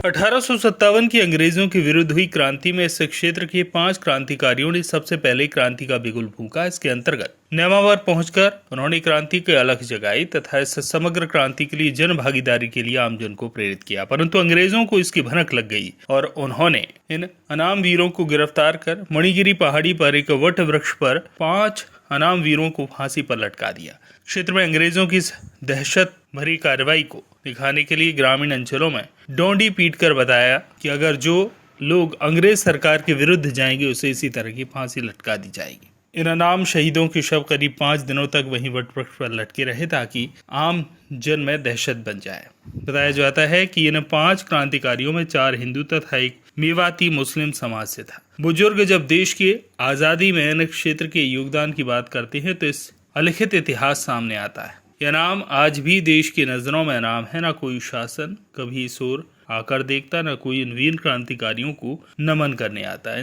1857 की अंग्रेजों के विरुद्ध हुई क्रांति में इस क्षेत्र के 5 क्रांतिकारियों ने सबसे पहले क्रांति का बिगुल फूंका। इसके अंतर्गत नेमावर पहुंचकर उन्होंने क्रांति की अलख जगाई तथा इस समग्र क्रांति के लिए जन भागीदारी के लिए आमजन को प्रेरित किया, परंतु अंग्रेजों को इसकी भनक लग गई और उन्होंने इन अनाम वीरों को गिरफ्तार कर मणिगिरी पहाड़ी पर एक वट वृक्ष पर 5 अनाम वीरों को फांसी पर लटका दिया। क्षेत्र में अंग्रेजों की इस दहशत भरी कार्रवाई को दिखाने के लिए ग्रामीण अंचलों में डोंडी पीट कर बताया कि अगर जो लोग अंग्रेज सरकार के विरुद्ध जाएंगे उसे इसी तरह की फांसी लटका दी जाएगी। इन अनाम शहीदों के शव करीब 5 दिनों तक वहीं वट वृक्ष पर लटके रहे ताकि आम जन में दहशत बन जाए। बताया जाता है कि इन 5 क्रांतिकारियों में 4 हिंदू तथा एक मेवाती मुस्लिम समाज से था। बुजुर्ग जब देश की आजादी में इन क्षेत्र के योगदान की बात करते हैं तो इस अलिखित इतिहास सामने आता है। यह नाम आज भी देश की नजरों में नाम है। न कोई शासन कभी इस ओर आकर देखता, न कोई इन वीर क्रांतिकारियों को नमन करने आता।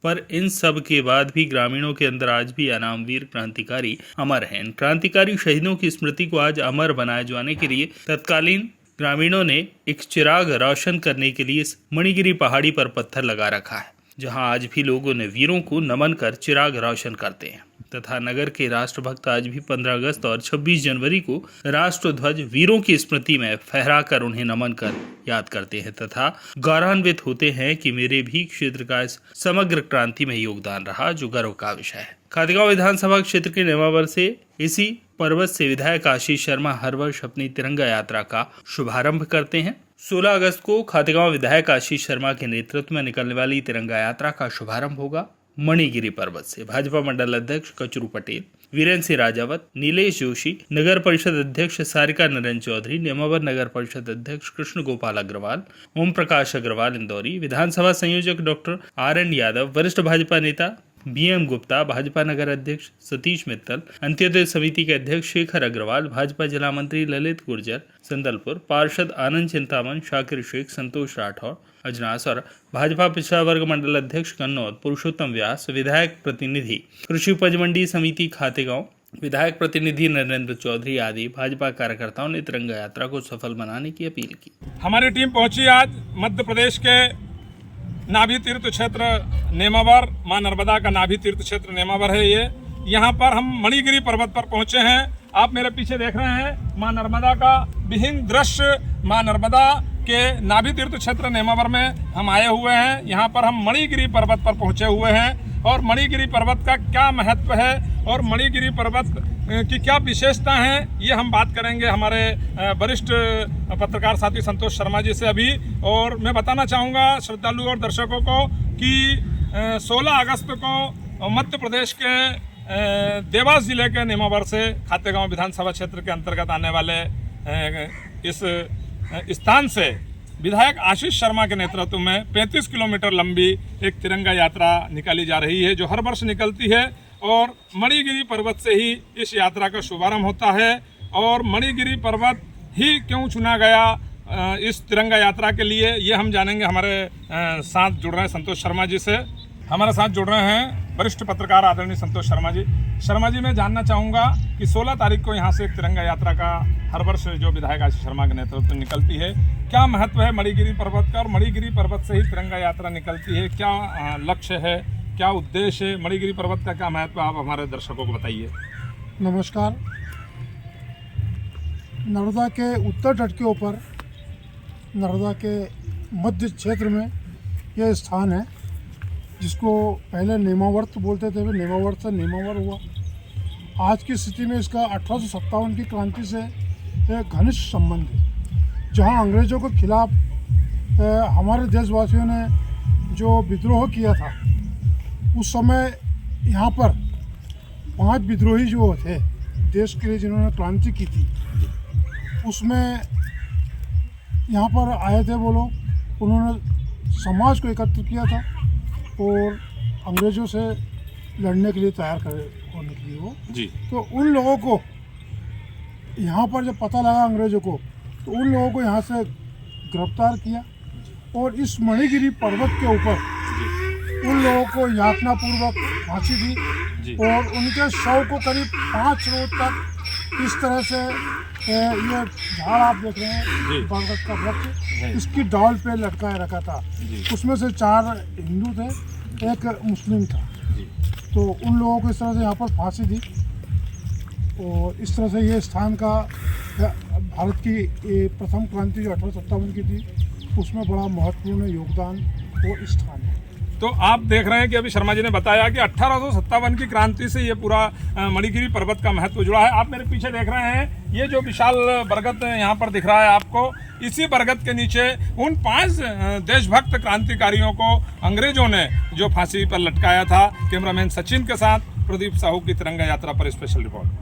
पर इन सब के बाद भी ग्रामीणों के अंदर आज भी अनाम वीर क्रांतिकारी अमर हैं। इन क्रांतिकारी शहीदों की स्मृति को आज अमर बनाए जाने के लिए तत्कालीन ग्रामीणों ने एक चिराग रोशन करने के लिए मणिगिरी पहाड़ी पर पत्थर लगा रखा है, जहां आज भी लोग उन वीरों को नमन कर चिराग रोशन करते हैं तथा नगर के राष्ट्रभक्त आज भी 15 अगस्त और 26 जनवरी को राष्ट्रध्वज वीरों की स्मृति में फहराकर उन्हें नमन कर याद करते हैं तथा गौरवान्वित होते हैं कि मेरे भी क्षेत्र का इस समग्र क्रांति में योगदान रहा, जो गर्व का विषय है। खातेगांव विधानसभा क्षेत्र के नेमावर से इसी पर्वत से विधायक आशीष शर्मा हर वर्ष अपनी तिरंगा यात्रा का शुभारंभ करते हैं। 16 अगस्त को खातेगांव विधायक आशीष शर्मा के नेतृत्व में निकलने वाली तिरंगा यात्रा का शुभारंभ होगा मणिगिरी पर्वत से। भाजपा मंडल अध्यक्ष कचरू पटेल, वीरेंद्र सिंह राजावत, नीलेश जोशी, नगर परिषद अध्यक्ष सारिका नरेंद्र चौधरी, नेमावर नगर परिषद अध्यक्ष कृष्ण गोपाल अग्रवाल, ओम प्रकाश अग्रवाल इंदौरी, विधानसभा संयोजक डॉक्टर RN यादव, वरिष्ठ भाजपा नेता BM गुप्ता, भाजपा नगर अध्यक्ष सतीश मित्तल, अंत्योदय समिति के अध्यक्ष शेखर अग्रवाल, भाजपा जिला मंत्री ललित गुर्जर संदलपुर, पार्षद आनंद चिंतामन, शाकिर शेख, संतोष राठौर अजनास और भाजपा पिछड़ा वर्ग मंडल अध्यक्ष कन्नौज पुरुषोत्तम व्यास, विधायक प्रतिनिधि कृषि उपज मंडी समिति खातेगांव, विधायक प्रतिनिधि नरेंद्र चौधरी आदि भाजपा कार्यकर्ताओं ने तिरंगा यात्रा को सफल बनाने की अपील की। हमारी टीम पहुंची आज मध्य प्रदेश के नाभि तीर्थ क्षेत्र नेमावर, मां नर्मदा का नाभि तीर्थ क्षेत्र नेमावर है ये। यहाँ पर हम मणिगिरी पर्वत पर पहुंचे हैं। आप मेरे पीछे देख रहे हैं मां नर्मदा का विभिन्न दृश्य। मां नर्मदा के नाभि तीर्थ क्षेत्र नेमावर में हम आए हुए हैं। यहाँ पर हम मणिगिरी पर्वत पर पहुंचे हुए हैं और मणिगिरी पर्वत का क्या महत्व है और मणिगिरी पर्वत की क्या विशेषता है, ये हम बात करेंगे हमारे वरिष्ठ पत्रकार साथी संतोष शर्मा जी से अभी। और मैं बताना चाहूँगा श्रद्धालु और दर्शकों को कि 16 अगस्त को मध्य प्रदेश के देवास जिले के नेमावर से खातेगांव विधानसभा क्षेत्र के अंतर्गत आने वाले इस स्थान से विधायक आशीष शर्मा के नेतृत्व में 35 किलोमीटर लंबी एक तिरंगा यात्रा निकाली जा रही है, जो हर वर्ष निकलती है और मणिगिरी पर्वत से ही इस यात्रा का शुभारंभ होता है। और मणिगिरी पर्वत ही क्यों चुना गया इस तिरंगा यात्रा के लिए, ये हम जानेंगे। हमारे साथ जुड़ रहे हैं संतोष शर्मा जी से। हमारे साथ जुड़ रहे हैं वरिष्ठ पत्रकार आदरणीय संतोष शर्मा जी। शर्मा जी, मैं जानना चाहूँगा कि 16 तारीख को यहाँ से एक तिरंगा यात्रा का हर वर्ष जो विधायक आशीष शर्मा के नेतृत्व में निकलती है, क्या महत्व है मणिगिरी पर्वत का और मणिगिरी पर्वत से ही तिरंगा यात्रा निकलती है, क्या लक्ष्य है, क्या उद्देश्य है, मणिगिरी पर्वत का क्या महत्व, आप हमारे दर्शकों को बताइए। नमस्कार। नर्मदा के उत्तर तट के ऊपर नर्मदा के मध्य क्षेत्र में यह स्थान है, जिसको पहले नेमावर्त बोलते थे, नेमावर्त से नेमावर हुआ। आज की स्थिति में इसका 1857 की क्रांति से एक घनिष्ठ संबंध है, जहां अंग्रेज़ों के खिलाफ हमारे देशवासियों ने जो विद्रोह किया था, उस समय यहाँ पर 5 विद्रोही जो थे देश के लिए, जिन्होंने क्रांति की थी, उसमें यहाँ पर आए थे वो लोग। उन्होंने समाज को एकत्र किया था और अंग्रेज़ों से लड़ने के लिए तैयार होने के लिए वो जी। तो उन लोगों को यहाँ पर जब पता लगा अंग्रेज़ों को, तो उन लोगों को यहाँ से गिरफ्तार किया और इस मणिगिरी पर्वत के ऊपर उन लोगों को यातनापूर्वक फांसी दी और उनके शव को करीब 5 रोज तक इस तरह से ये झाड़ आप देख रहे जी। हैं बरगद का वृक्ष, जी। इसकी डाल पे लटकाए रखा था। जी। उसमें से 4 हिंदू थे, एक मुस्लिम था। जी। तो उन लोगों को इस तरह से यहाँ पर फांसी दी और इस तरह से ये स्थान का भारत की ये प्रथम क्रांति जो 1857 की थी उसमें बड़ा महत्वपूर्ण योगदान वो स्थान है। तो आप देख रहे हैं कि अभी शर्मा जी ने बताया कि 1857 की क्रांति से ये पूरा मणिगिरी पर्वत का महत्व जुड़ा है। आप मेरे पीछे देख रहे हैं ये जो विशाल बरगद यहाँ पर दिख रहा है आपको, इसी बरगद के नीचे उन 5 देशभक्त क्रांतिकारियों को अंग्रेजों ने जो फांसी पर लटकाया था। कैमरामैन सचिन के साथ प्रदीप साहू की तिरंगा यात्रा पर स्पेशल रिपोर्ट।